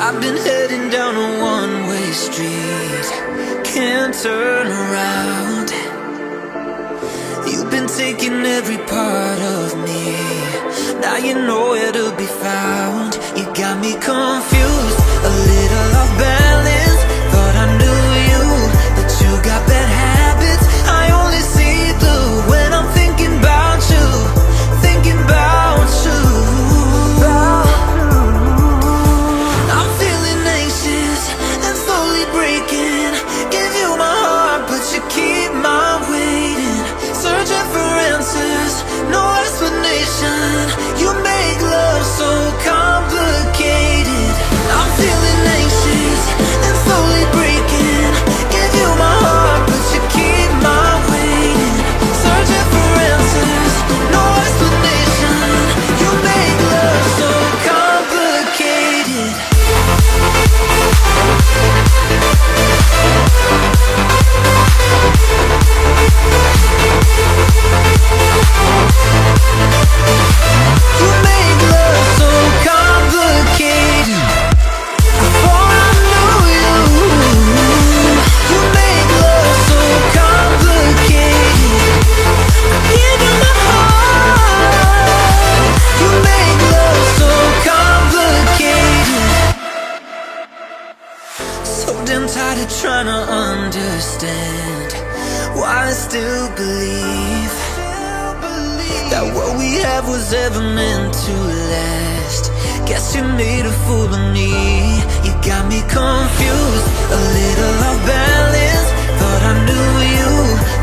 I've been heading down a one-way street, can't turn around. You've been taking every part of me, now you know where to be found. You got me confused, a little off balance. Thought I knew you, but you got bad habits. I only see blue when I'm thinking about you, thinking about you. I'm feeling anxious and slowly breaking. Give you my heart, but you keep my waiting. Searching for answers, no explanation. You make love so complicated. I'm feeling anxious and slowly breaking. Give you my heart, but you keep my waiting. Searching for answers, no explanation. You make love so complicated. You make love so complicated. Before I knew you, you make love so complicated. I give you my heart. You make love so complicated. So damn tired of trying to understand why I still believe that what we have was ever meant to last. Guess you made a fool of me. You got me confused, a little off balance. Thought I knew you,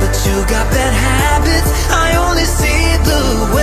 but you got bad habits. I only see blue